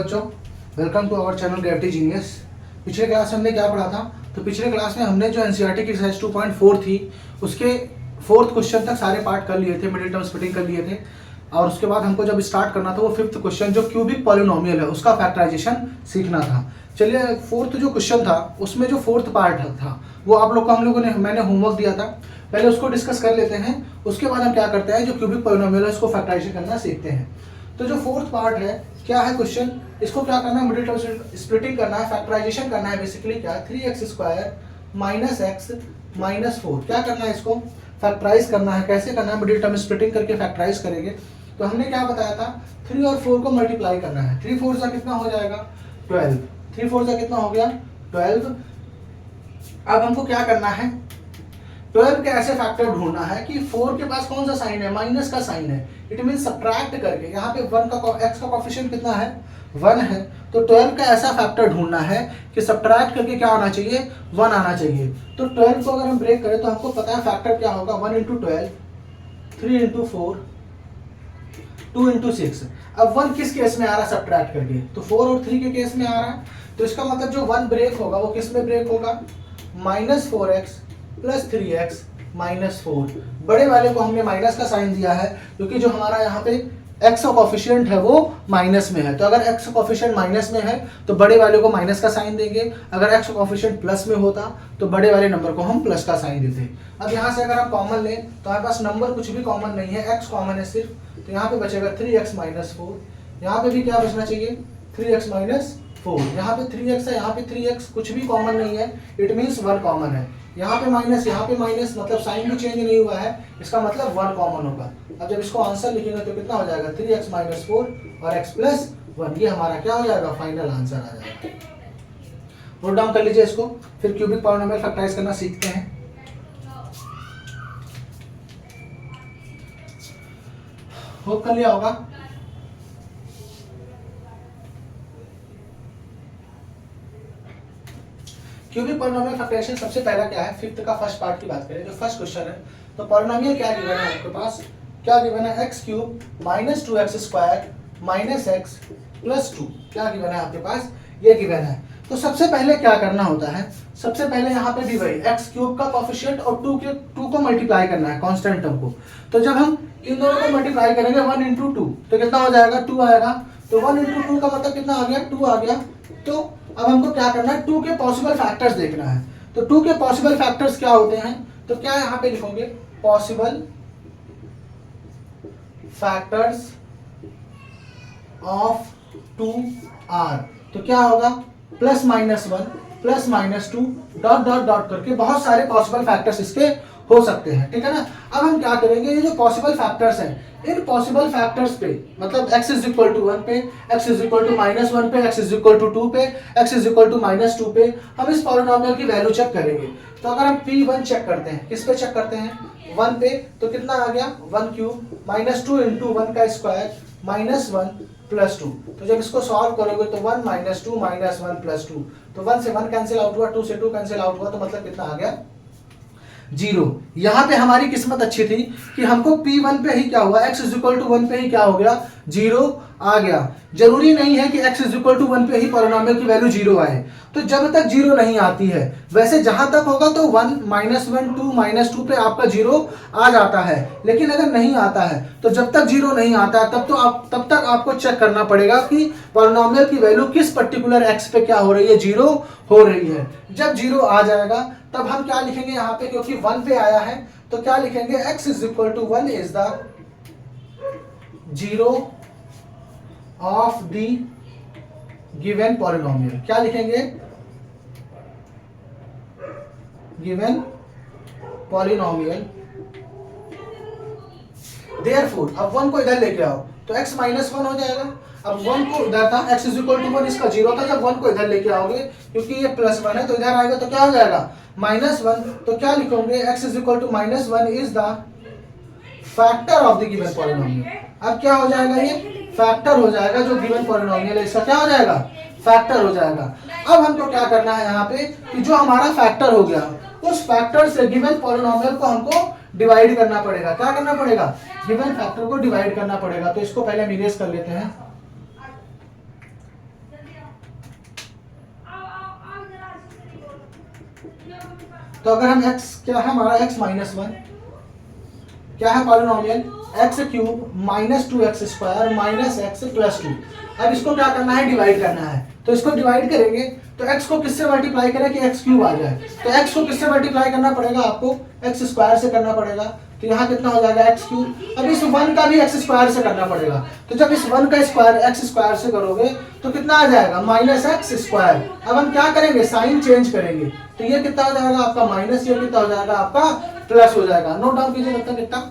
बच्चों, welcome to our channel gravity genius. पिछले class में हमने क्या पढ़ा था? तो पिछले क्लास में हमने जो एनसीईआरटी की एक्सरसाइज 2.4 थी उसके 4th क्वेश्चन तक सारे पार्ट कर लिए थे, मिडिल टर्म स्प्लिटिंग कर लिए थे। और उसके बाद हमको जब स्टार्ट करना था वो 5th क्वेश्चन जो क्यूबिक पॉलिनोमियल है उसका फैक्टराइजेशन सीखना था। चलिए 4th जो क्वेश्चन था उसमें जो 4th पार्ट था वो आप लोग को मैंने होमवर्क दिया था, पहले उसको डिस्कस कर लेते हैं। उसके बाद हम क्या करते हैं, जो क्यूबिक पॉलिनोमियल है उसको फैक्टराइजेशन करना सीखते हैं। तो जो 4th पार्ट है क्या है क्वेश्चन, इसको क्या करना है, मिडिल टर्म स्प्लिटिंग करना है, फैक्टराइजेशन करना है। बेसिकली क्या है, 3x² माइनस एक्स माइनस 4 क्या करना है, इसको फैक्टराइज करना है। कैसे करना है, मिडिल टर्म स्प्लिटिंग करके फैक्टराइज करेंगे। तो हमने क्या बताया था, 3 और 4 को मल्टीप्लाई करना है। 3 4 से कितना हो जाएगा 12, 3 4 से कितना हो गया 12। अब हमको क्या करना है, 12 के ऐसे फैक्टर ढूंढना है कि 4 के पास कौन सा साइन है, माइनस का साइन है। इट मीन सब्ट्रैक्ट करके, यहाँ पे 1 का x का कोएफिशिएंट कितना है 1 है। तो 12 का ऐसा फैक्टर ढूंढना है कि सब्ट्रैक्ट करके क्या आना चाहिए 1 आना चाहिए। तो 12 को अगर हम ब्रेक करें तो हमको पता है फैक्टर क्या होगा, 1 × 12, 3 × 4, 2 × 6। अब 1 किस केस में आ रहा है सब्ट्रैक्ट करके, तो 4 और 3 के केस में आ रहा है। तो इसका मतलब जो 1 ब्रेक होगा वो किस में ब्रेक होगा, -4x + 3x - 4। बड़े वाले को हमने माइनस का साइन दिया है क्योंकि जो हमारा यहाँ पे x का कोएफिशिएंट है वो माइनस में है। तो अगर x का कोएफिशिएंट माइनस में है तो बड़े वाले को माइनस का साइन देंगे, अगर x का कोएफिशिएंट प्लस में होता तो बड़े वाले नंबर को हम प्लस का साइन देते। अब यहाँ से अगर हम कॉमन लें तो हमारे पास नंबर कुछ भी कॉमन नहीं है, x कॉमन है सिर्फ। तो यहाँ पे बचेगा 3x - 4। यहाँ पे भी क्या बचना चाहिए 3x - 4। यहाँ पे 3x है, यहाँ पे 3x, कुछ भी कॉमन नहीं है, इट मीन्स 1 कॉमन है। यहाँ पे माइनस, यहाँ पे माइनस, मतलब साइन भी चेंज नहीं हुआ है, इसका मतलब 1 कॉमन होगा। अब जब इसको आंसर लिखेंगे तो कितना हो जाएगा 3x - 4 और x + 1। ये हमारा क्या हो जाएगा, फाइनल आंसर आ जाएगा। नोट डाउन कर लीजिए इसको, फिर क्यूबिक पॉलिनोमियल फैक्टराइज करना सीखते हैं। होप कर लिया होगा। क्यूबिक पॉलिनोमियल फैक्टराइजेशन सबसे पहला क्या है, 5th का फर्स्ट पार्ट की बात करें, जो फर्स्ट क्वेश्चन है। तो पॉलिनोमियल क्या गिवन है आपके पास, क्या गिवन है, x³ - 2x² - x + 2 क्या गिवन है आपके पास, ये गिवन है। तो सबसे पहले क्या करना होता है, सबसे पहले यहाँ पे डिवाइड, x³ का कोएफिशिएंट और 2 को मल्टीप्लाई करना है, कांस्टेंट टर्म को। तो जब हम इन दोनों को मल्टीप्लाई करेंगे 1 × 2 तो कितना हो जाएगा 2 आएगा। तो 1 × 2 का मतलब कितना आ गया 2 आ गया। तो अब हमको क्या करना है, 2 के पॉसिबल फैक्टर्स देखना है। तो 2 के पॉसिबल फैक्टर्स क्या होते हैं, तो क्या यहाँ पे लिखोगे, पॉसिबल फैक्टर्स ऑफ 2r। तो क्या होगा +-1 +-2 डॉट डॉट डॉट करके बहुत सारे पॉसिबल फैक्टर्स इसके हो सकते हैं, ठीक है ना। अब हम क्या करेंगे, ये जो पॉसिबल फैक्टर्स हैं इन पॉसिबल फैक्टर्स पे, मतलब x = 1 पे, x = -1 पे, x = 2 पे, x = -2 पे हम इस पॉलिनोमियल की वैल्यू चेक करेंगे। तो अगर हम P1 चेक करते हैं, किस पे चेक करते हैं 1 पे, तो कितना आ गया 1³ -2 × 1 का स्क्वायर -1 + 2। तो जब इसको सॉल्व करोगे तो 1 - 2 - 1 + 2, तो 1 से 1 कैंसिल आउट हुआ, 2 से 2 कैंसिल आउट हुआ, तो मतलब कितना आ गया 0। यहाँ पे हमारी किस्मत अच्छी थी कि हमको P1 पे ही क्या हुआ, x = 1 पे ही क्या हो गया 0 आ गया। जरूरी नहीं है कि x = 1 पे ही पॉलिनोमियल की वैल्यू 0 आए। तो जब तक 0 नहीं आती है, वैसे जहां तक होगा तो 1 -1 2 -2 पे आपका 0 आ जाता है। लेकिन अगर नहीं आता है तो जब तक 0 नहीं आता है तब तक आपको चेक करना पड़ेगा कि पॉलिनोमियल की वैल्यू किस पर्टिकुलर x पे क्या हो रही है, 0 हो रही है। जब 0 आ जाएगा तब हम क्या लिखेंगे यहाँ पे, क्योंकि 1 पे आया है तो क्या लिखेंगे, x = 1 is the 0 of the given polynomial. क्या लिखेंगे, गिवन पॉलिनोमियल। देयरफॉर अब 1 को इधर लेके आओ तो x - 1 हो जाएगा। अब 1 को इधर था, x = 1 इसका 0 था, जब 1 को इधर लेके आओगे क्योंकि ये +1 है तो इधर आएगा तो क्या हो जाएगा -1। तो क्या लिखोगे, x = -1 is the factor of the given polynomial. अब क्या हो जाएगा, ये फैक्टर हो जाएगा, जो गिवन पॉलिनोमियल है इसका क्या हो जाएगा, फैक्टर हो जाएगा। अब हमको क्या करना है यहाँ पे कि जो हमारा फैक्टर हो गया उस फैक्टर से गिवन पॉलिनोमियल को हमको डिवाइड करना पड़ेगा। क्या करना पड़ेगा, गिवन फैक्टर को डिवाइड करना पड़ेगा। तो इसको पहले हम इरेज कर लेते हैं। तो अगर हम x क्या है हमारा x माइनस वन, क्या है polynomial x cube minus two x square minus x plus two. अब इसको क्या करना है, डिवाइड करना है। तो इसको डिवाइड करेंगे तो x को किससे मल्टीप्लाई करें कि x क्यूब आ जाए, तो x को किससे मल्टीप्लाई करना पड़ेगा, आपको x स्क्वायर से करना पड़ेगा। तो यहाँ कितना हो जाएगा x क्यूब। अब इस वन का भी x स्क्वायर से करना पड़ेगा। तो जब इस वन का स्क्वायर x स्क्वायर से करोगे तो कितना आ जाएगा, माइनस एक्स स्क्वायर। अब हम क्या करेंगे, साइन चेंज करेंगे। तो ये कितना हो जाएगा आपका माइनस, ये कितना हो जाएगा आपका प्लस हो जाएगा। नोट डाउन कीजिए मतलब कितना।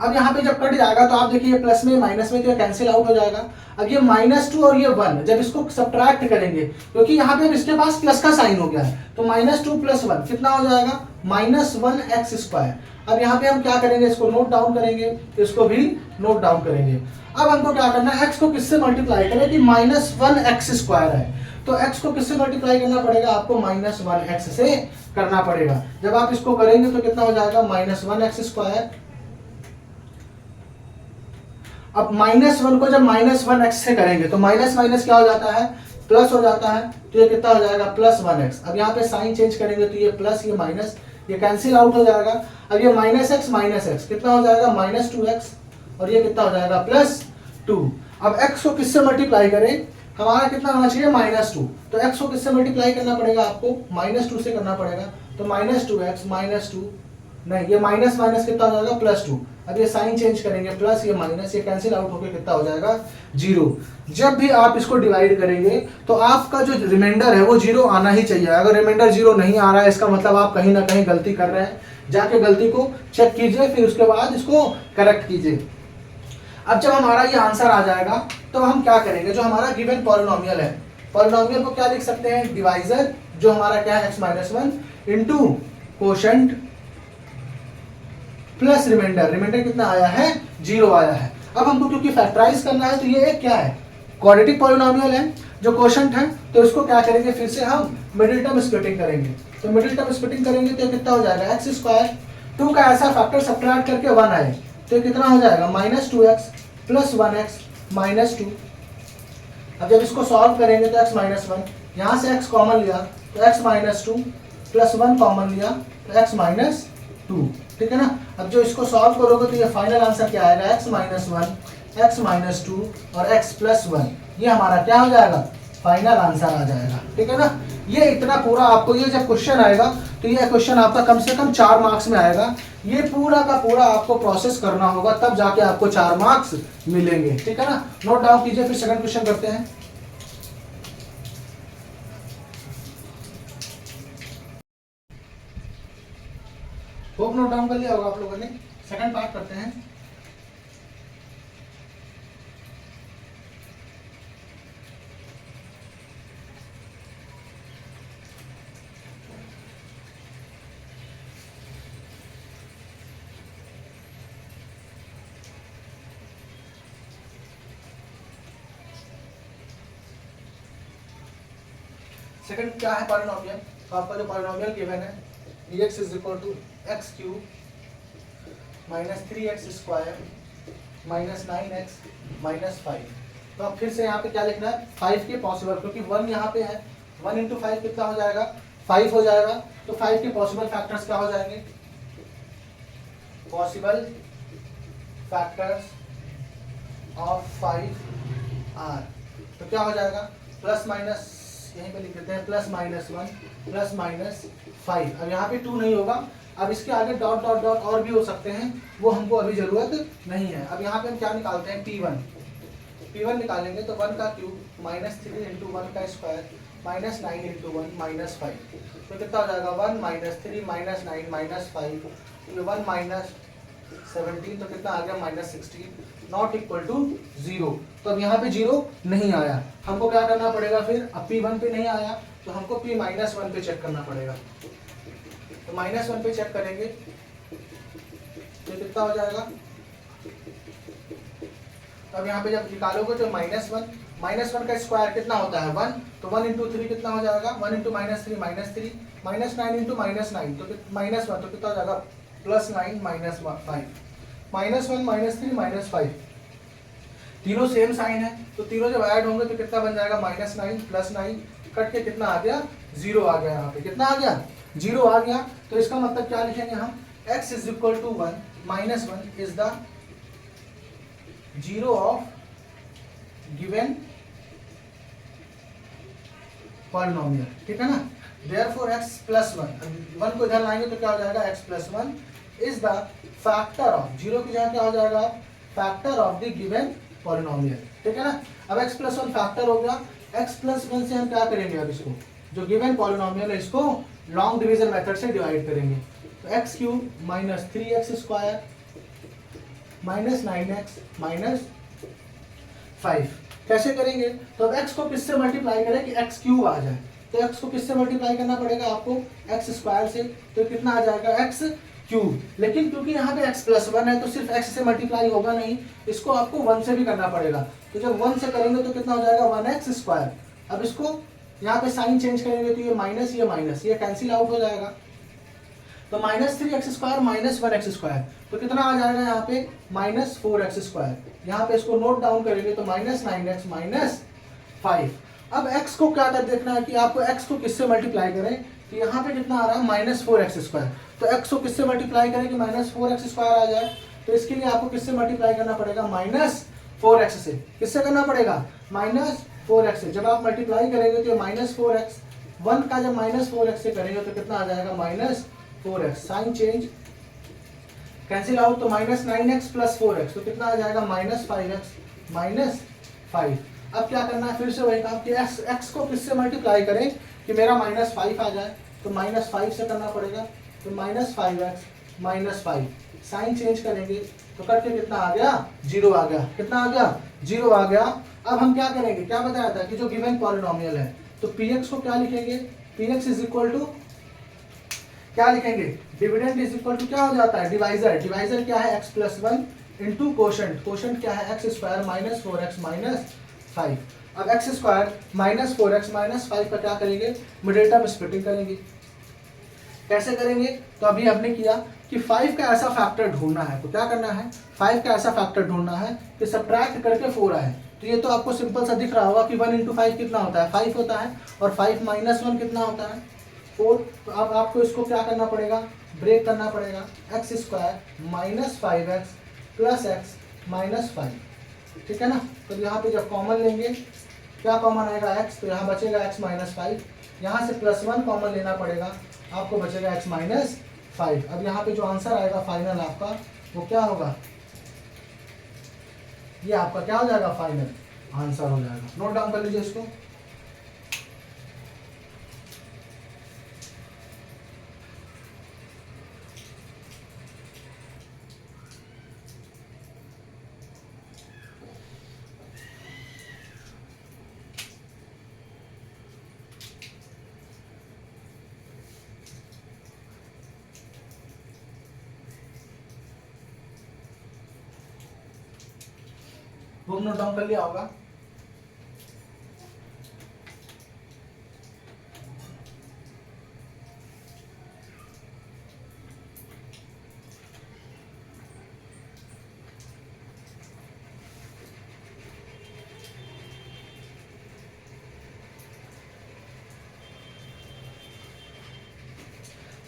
अब यहाँ पे जब कट जाएगा तो आप देखिए प्लस में माइनस में तो कैंसिल आउट हो जाएगा। अब ये माइनस टू और ये वन जब इसको सब्ट्रैक्ट करेंगे, क्योंकि यहाँ पे अब इसके पास प्लस का साइन हो गया है, तो माइनस टू प्लस वन कितना हो जाएगा, माइनस वन एक्स स्क्वायर। अब यहाँ पे हम क्या करेंगे, इसको नोट डाउन करेंगे, इसको भी नोट डाउन करेंगे। अब हमको क्या करना है, एक्स को किससे मल्टीप्लाई करें कि माइनस वन एक्स स्क्वायर है। तो x को किससे मल्टीप्लाई करना पड़ेगा, आपको माइनस वन एक्स से करना पड़ेगा। जब आप इसको करेंगे तो कितना हो जाएगा, माइनस वन एक्स स्क्वायर। अब माइनस वन को जब माइनस वन एक्स से करेंगे तो माइनस माइनस क्या हो जाता है, प्लस हो जाता है। तो ये कितना हो जाएगा, प्लस वन एक्स। अब यहाँ पे साइन चेंज करेंगे तो ये प्लस, ये माइनस, ये कैंसिल आउट हो जाएगा। अब ये माइनस एक्स कितना हो जाएगा, माइनस टू एक्स, और ये कितना हो जाएगा, प्लस टू। अब x को किससे मल्टीप्लाई करें, हमारा कितना होना चाहिए, माइनस टू। तो x को किससे मल्टीप्लाई करना पड़ेगा, आपको माइनस टू से करना पड़ेगा। तो minus two x minus two, नहीं ये माइनस माइनस कितना हो जाएगा, प्लस टू। अब ये साइन चेंज करेंगे, प्लस ये माइनस, ये कैंसिल आउट होकर कितना हो जाएगा, जीरो। जब भी आप इसको डिवाइड करेंगे तो आपका जो रिमाइंडर है वो जीरो आना ही चाहिए। अगर रिमाइंडर जीरो नहीं आ रहा है, इसका मतलब आप कहीं ना कहीं गलती कर रहे हैं। जाके गलती को चेक कीजिए, फिर उसके बाद इसको करेक्ट कीजिए। अब जब हमारा ये आंसर आ जाएगा तो हम क्या करेंगे, जो हमारा गिवन पॉलिनोमियल है, पॉलिनोमियल को क्या लिख सकते हैं, डिवाइजर, जो हमारा क्या है, x minus one into quotient plus remainder. Remainder कितना आया है, जीरो आया है। अब हमको क्योंकि फैक्टराइज करना है तो ये एक क्या है, क्वाड्रेटिक पॉलिनोमियल है। जो कोशेंट है तो इसको क्या करेंगे, फिर से हम मिडिल टर्म स्प्लिटिंग करेंगे। तो मिडिल टर्म स्प्लिटिंग करेंगे तो कितना हो जाएगा, एक्स स्क्वायर। टू का ऐसा फैक्टर सब्ट्रैक्ट करके वन आए तो कितना हो जाएगा, minus two x plus one x minus two. अब जब इसको सॉल्व करेंगे तो एक्स माइनस वन, यहाँ से एक्स कॉमन लिया तो x minus two, plus one common लिया तो एक्स माइनस टू, ठीक है ना। अब जो इसको सॉल्व करोगे तो ये फाइनल आंसर क्या आएगा, x minus one, x minus two और एक्स प्लस वन। ये हमारा क्या हो जाएगा, फाइनल आंसर आ जाएगा, ठीक है ना। ये इतना पूरा आपको, ये जब क्वेश्चन आएगा तो ये क्वेश्चन आपका कम से कम 4 मार्क्स में आएगा। ये पूरा का पूरा आपको प्रोसेस करना होगा, तब जाके आपको 4 मार्क्स मिलेंगे, ठीक है ना। नोट डाउन कीजिए, फिर सेकंड क्वेश्चन करते हैं। होप नोट डाउन कर लिया होगा आप लोगों ने। सेकंड पार्ट करते हैं। सेकंड क्या है, पॉलिनोमियल। तो आपका जो पॉलिनोमियल गिवन है, dx is equal to x cube minus three x square minus nine x minus five. तो अब फिर से यहाँ पे क्या लिखना है, 5 के पॉसिबल, क्योंकि 1 यहाँ पे है, 1 इंटू 5 कितना हो जाएगा, 5 हो जाएगा। तो 5 के पॉसिबल फैक्टर्स क्या हो जाएंगे, पॉसिबल फैक्टर्स ऑफ 5 आर। तो क्या हो जाएगा, प्लस माइनस, यहीं पे लिख देते हैं, प्लस माइनस 1 प्लस माइनस 5। अब यहाँ पे 2 नहीं होगा, अब इसके आगे डॉट डॉट डॉट और भी हो सकते हैं, वो हमको अभी जरूरत नहीं है। अब यहाँ पे हम क्या निकालते हैं, P1 निकालेंगे तो 1 का क्यूब माइनस 3 इंटू 1 का स्क्वायर माइनस 9 इंटू 1 माइनस 5। तो कितना हो जाएगा, 1 माइनस 3 माइनस 9 माइनस 5, 1 माइनस 17, तो कितना आ गया, माइनस 16, नॉट इक्वल टू 0। तो अब यहाँ पे 0 नहीं आया, हमको क्या करना पड़ेगा फिर, अब P1 पे नहीं आया तो हमको P माइनस 1 पे चेक करना पड़ेगा। तो माइनस 1 पे चेक करेंगे तो कितना हो जाएगा। तो अब यहाँ पे जब निकालोगे तो माइनस 1 का स्क्वायर कितना होता है, 1। तो 1 इंटू 3 कितना हो जाएगा, 1 into minus 3 minus 9 into minus 9, तो माइनस 1, तो कितना हो जाएगा, plus 9 minus 5, minus 1 minus 3 minus 5। तीनों सेम साइन है तो तीनों जब ऐड होंगे तो कितना बन जाएगा, -9 + 9 कट के कितना आ गया, 0 आ गया। यहाँ पे कितना आ गया, 0 आ गया। तो इसका मतलब क्या लिखेंगे हम, x = 1 -1 is the zero of given polynomial, ठीक है ना। देयरफॉर x + 1 को इधर लाएंगे तो क्या हो जाएगा, x + 1 is the factor of, zero की जगह क्या हो जाएगा, factor of the given polynomial, ठीक है ना। अब x + 1 फैक्टर हो गया, x + 1 से हम क्या करेंगे, अब इसको जो गिवन पॉलिनोमियल है इसको लॉन्ग डिवीजन मेथड से डिवाइड करेंगे। तो x³ - 3x² -9x - 5 कैसे करेंगे, तो अब x को किससे मल्टीप्लाई करें कि x³ आ जाए। तो x को किससे मल्टीप्लाई करना पड़ेगा आपको, x² से, तो कितना आ जाएगा, x³। लेकिन क्योंकि यहाँ पे x + 1 है तो सिर्फ x से मल्टीप्लाई होगा नहीं, इसको आपको 1 से भी करना पड़ेगा। तो जब 1 से करेंगे तो कितना हो जाएगा, 1x²। अब इसको यहाँ पे साइन चेंज करेंगे तो ये माइनस ये कैंसिल आउट हो जाएगा। तो -3x² - 1x², तो कितना आ जाएगा यहाँ पे, -4x²। यहाँ पे इसको नोट डाउन करेंगे तो -9x - 5। अब x को क्या कर देखना है कि आपको x को किससे मल्टीप्लाई करें, तो यहाँ पे कितना आ रहा है, -4x²। तो x को किससे मल्टीप्लाई करें कि -4x² आ जाए, तो इसके लिए आपको किससे मल्टीप्लाई करना पड़ेगा, -4x से। किससे करना पड़ेगा, -4x से। जब आप मल्टीप्लाई करेंगे तो -4x, 1 का जब -4x से करेंगे तो कितना आ जाएगा, -4x। Sign change cancel out, तो -9x + 4x, तो कितना आ जाएगा, -5x - 5। अब क्या करना है, फिर से वही काम कि x को किससे मल्टीप्लाई करें कि मेरा -5 आ जाए, तो -5 से करना पड़ेगा। तो -5x - 5 साइन चेंज करेंगे तो करके कितना आ गया, 0 आ गया। कितना आ गया, 0 आ गया। अब हम क्या करेंगे, क्या बताया था कि जो गिवन पॉलिनोमियल है तो px को क्या लिखेंगे, px = क्या लिखेंगे, डिविडेंड = क्या हो जाता है, डिवाइजर। डिवाइजर क्या है, x + 1 इंटू कोशेंट। कोशेंट क्या है, x² - 4x - 5। अब x² - 4x - 5 का क्या करेंगे, मिडिल टर्म स्प्लिटिंग करेंगे। कैसे करेंगे, तो अभी हमने किया कि 5 का ऐसा फैक्टर ढूंढना है। तो क्या करना है, 5 का ऐसा फैक्टर ढूंढना है कि सब्ट्रैक्ट करके 4 आए। तो ये तो आपको सिंपल सा दिख रहा होगा कि 1 × 5 कितना होता है, 5 होता है, और 5 - 1 कितना होता है, 4। तो अब आपको इसको क्या करना पड़ेगा, ब्रेक करना पड़ेगा, x² - 5x + x - 5, ठीक है ना। तो यहाँ पे जब कॉमन लेंगे, क्या कॉमन आएगा, x, तो यहाँ बचेगा x - 5। यहाँ से +1 कॉमन लेना पड़ेगा, आपको बचेगा x - 5। अब यहाँ पे जो आंसर आएगा फाइनल आपका, वो क्या होगा, ये आपका क्या हो जाएगा, फाइनल आंसर हो जाएगा। नोट डाउन कर लीजिए इसको। बुक नोट डाउन कर लिया होगा।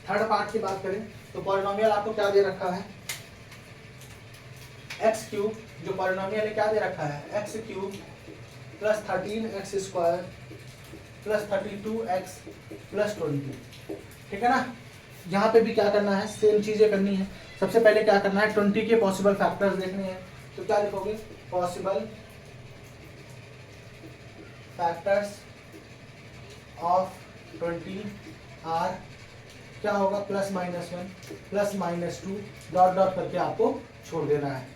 थर्ड पार्ट की बात करें तो पॉलिनोमियल आपको क्या दे रखा है, x³ जो पॉलिनोमियल है क्या दे रखा है, x³ + 13x² + 32x + 20, ठीक है ना। यहाँ पे भी क्या करना है, सेम चीजें करनी है। सबसे पहले क्या करना है, 20 के पॉसिबल फैक्टर्स देखने हैं। तो क्या लिखोगे, पॉसिबल फैक्टर्स ऑफ 20 आर, क्या होगा, +-1 +-2 डॉट डॉट करके आपको छोड़ देना है।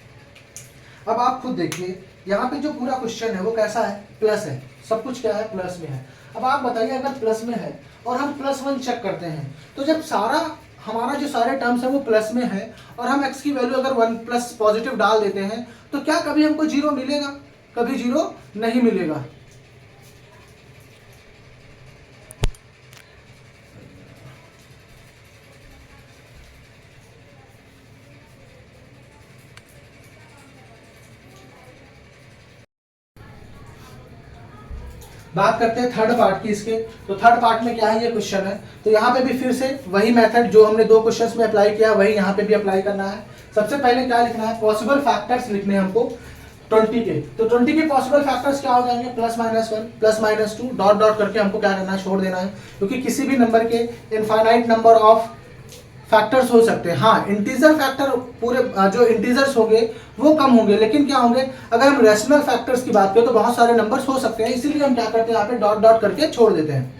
अब आप खुद देखिए, यहाँ पे जो पूरा क्वेश्चन है वो कैसा है, प्लस है, सब कुछ क्या है, प्लस में है। अब आप बताइए, अगर प्लस में है और हम +1 चेक करते हैं, तो जब सारा हमारा जो सारे टर्म्स है वो प्लस में है और हम x की वैल्यू अगर 1+ पॉजिटिव डाल देते हैं, तो क्या कभी हमको 0 मिलेगा, कभी 0 नहीं मिलेगा। बात करते हैं थर्ड पार्ट की इसके। तो थर्ड पार्ट में क्या है, ये क्वेश्चन है। तो यहाँ पे भी फिर से वही मेथड जो हमने 2 क्वेश्चंस में अप्लाई किया वही यहाँ पे भी अप्लाई करना है। सबसे पहले क्या लिखना है, पॉसिबल फैक्टर्स लिखने हैं हमको 20 के। तो 20 के पॉसिबल फैक्टर्स क्या हो जाएंगे, +-1 +-2 डॉट डॉट करके हमको क्या करना है, छोड़ देना है, क्योंकि किसी भी नंबर के इनफाइनाइट नंबर ऑफ फैक्टर्स हो सकते हैं। हाँ, इंटीजर फैक्टर पूरे जो इंटीजर्स होंगे वो कम होंगे, लेकिन क्या होंगे, अगर हम रेशनल फैक्टर्स की बात करें तो बहुत सारे नंबर्स हो सकते हैं, इसीलिए हम क्या करते हैं, यहाँ पे डॉट डॉट करके छोड़ देते हैं।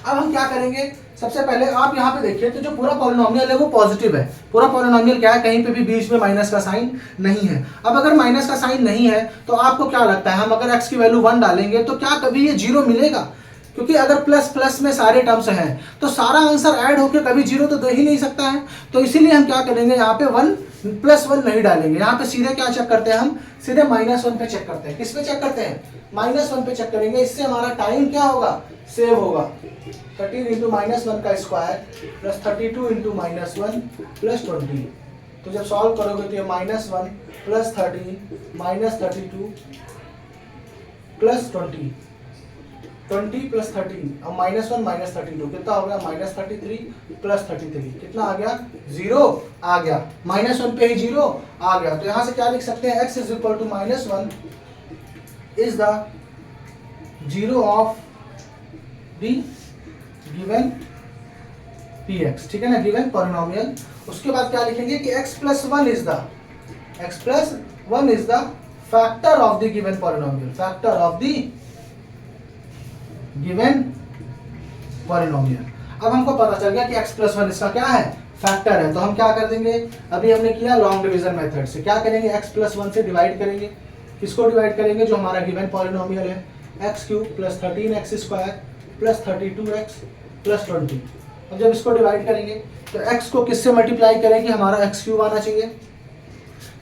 अब हम क्या करेंगे, सबसे पहले आप यहाँ पे देखिए, तो जो पूरा पॉलिनोमियल है वो पॉजिटिव है। पूरा पॉलिनोमियल क्या है, कहीं पे भी बीच में माइनस का साइन नहीं है। अब अगर माइनस का साइन नहीं है तो आपको क्या लगता है, हम अगर x की वैल्यू 1 डालेंगे तो क्या कभी ये 0 मिलेगा? क्योंकि अगर प्लस प्लस में सारे टर्म्स हैं तो सारा आंसर ऐड होकर कभी 0 तो दे ही नहीं सकता है। तो इसीलिए हम क्या करेंगे, यहाँ पे 1 +1 नहीं डालेंगे, यहाँ पे सीधे क्या चेक करते हैं, हम सीधे -1 पे चेक करते हैं। किस पे चेक करते हैं, -1 पे चेक करेंगे। इससे हमारा टाइम क्या होगा, सेव होगा। 13 × -1 का स्क्वायर + 32 × -1 + 20। तो जब सॉल्व करोगे तो ये -1 + 13 -32 + 20 20 + 13 अब -1 -32 कितना हो गया, -33 + 33 कितना आ गया, 0 आ गया। -1 पे ही 0 आ गया। तो यहां से क्या लिख सकते हैं, x = -1 is the 0 of the given px, ठीक है ना, गिवन पॉलिनोमियल। उसके बाद क्या लिखेंगे कि x + 1 is the factor of the given polynomial, factor of the given polynomial. अब हमको पता चल गया कि x + 1 इसका क्या है, फैक्टर है। तो हम क्या कर देंगे, अभी हमने किया लॉन्ग डिवीजन मेथड से, क्या करेंगे, x + 1 से डिवाइड करेंगे। किसको डिवाइड करेंगे, जो हमारा गिवन पॉलिनोमियल है, x³ + 13x² + 32x + 20। अब जब इसको डिवाइड करेंगे तो x को किससे मल्टीप्लाई करेंगे, हमारा x³ आना चाहिए।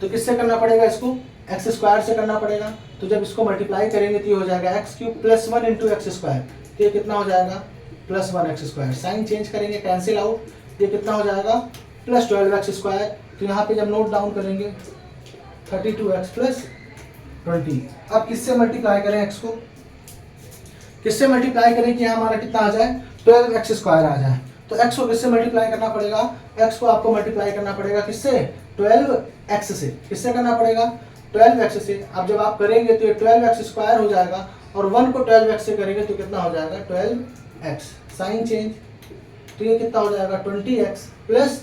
तो किससे करना पड़ेगा, इसको x² से करना पड़ेगा। तो जब इसको मल्टीप्लाई करेंगे तो ये हो जाएगा x³ + 1 × x²। तो ये कितना हो जाएगा, +1x²। साइन चेंज करेंगे, कैंसिल आउट, ये कितना हो जाएगा, +12x²। तो यहाँ पे जब नोट डाउन करेंगे 32x + 20। अब किससे मल्टीप्लाई करें, x को किससे मल्टीप्लाई करें कि हमारा कितना आ जाए, 12x² आ जाए। तो x को किससे मल्टीप्लाई करना पड़ेगा, x को आपको मल्टीप्लाई करना पड़ेगा किससे, 12x से। किससे करना पड़ेगा, 12x से। अब जब आप करेंगे तो ये 12x² हो जाएगा, और 1 को 12x से करेंगे तो कितना हो जाएगा, 12x। साइन चेंज, तो ये कितना हो जाएगा, 20x +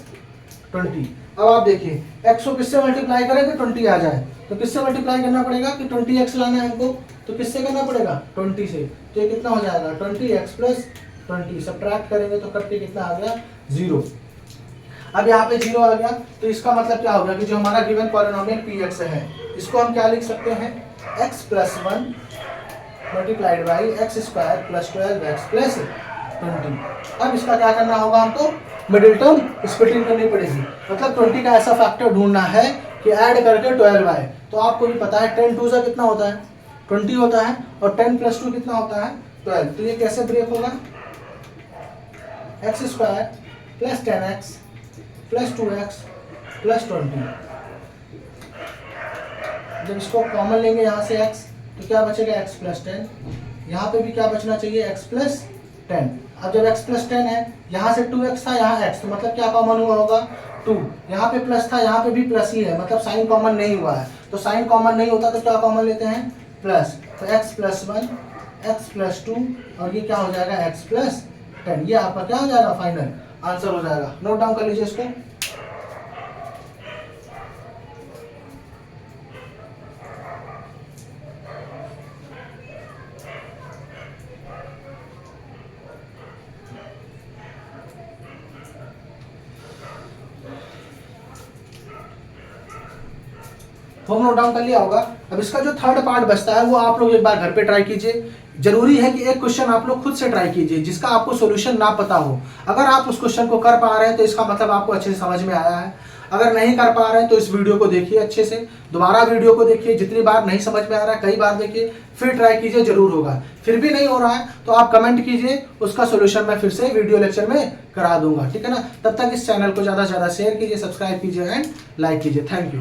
20। अब आप देखिए, x को किससे मल्टीप्लाई करेंगे, 20 आ जाए। तो किससे मल्टीप्लाई करना पड़ेगा कि 20x लाना है हमको, तो किससे करना पड़ेगा, 20 से। तो ये कितना हो जाएगा, 20x + 20। सब्ट्रैक्ट करेंगे तो करके कितना आ गया, 0। अब यहाँ पे 0 आ गया, तो इसका मतलब क्या होगा कि जो हमारा गिवन पॉलिनोमियल px है, इसको हम क्या लिख सकते हैं, x + 1 × x² + 12x + 20। अब इसका क्या करना होगा, हमको मिडिल टर्म स्प्लिटिंग करनी पड़ेगी। मतलब 20 का ऐसा फैक्टर ढूंढना है कि ऐड करके 12 आए। तो आपको भी पता है 10 × 2 कितना होता है, 20 होता है, और 10 + 2 कितना होता है, 12। तो ये कैसे ब्रेक होगा, x² + 10x + 2x + 20। जब इसको कॉमन लेंगे यहाँ से x, तो क्या बचेगा, x + 10। यहाँ पे भी क्या बचना चाहिए, x + 10। अब जब x + 10 है, यहाँ से 2x था, यहाँ x, तो मतलब क्या कॉमन हुआ होगा, 2। यहाँ पे प्लस था, यहाँ पे भी प्लस ही है, मतलब साइन कॉमन नहीं हुआ है। तो साइन कॉमन नहीं होता तो क्या कॉमन लेते हैं, प्लस। तो x + 1 x + 2 और ये क्या हो जाएगा, x + 10। ये आपका क्या हो जाएगा, फाइनल आंसर हो जाएगा। नोट डाउन कर लीजिए इसको। तो नोट डाउन कर लिया होगा। अब इसका जो थर्ड पार्ट बचता है वो आप लोग एक बार घर पे ट्राई कीजिए। जरूरी है कि एक क्वेश्चन आप लोग खुद से ट्राई कीजिए जिसका आपको सॉल्यूशन ना पता हो। अगर आप उस क्वेश्चन को कर पा रहे हैं तो इसका मतलब आपको अच्छे से समझ में आया है। अगर नहीं कर पा रहे हैं तो इस वीडियो को देखिए अच्छे से, दोबारा वीडियो को देखिए, जितनी बार नहीं समझ में आ रहा है कई बार देखिए, फिर ट्राई कीजिए, जरूर होगा। फिर भी नहीं हो रहा है तो आप कमेंट कीजिए, उसका सोल्यूशन मैं फिर से वीडियो लेक्चर में करा दूंगा, ठीक है ना। तब तक इस चैनल को ज़्यादा से ज़्यादा शेयर कीजिए, सब्सक्राइब कीजिए एंड लाइक कीजिए। Thank you.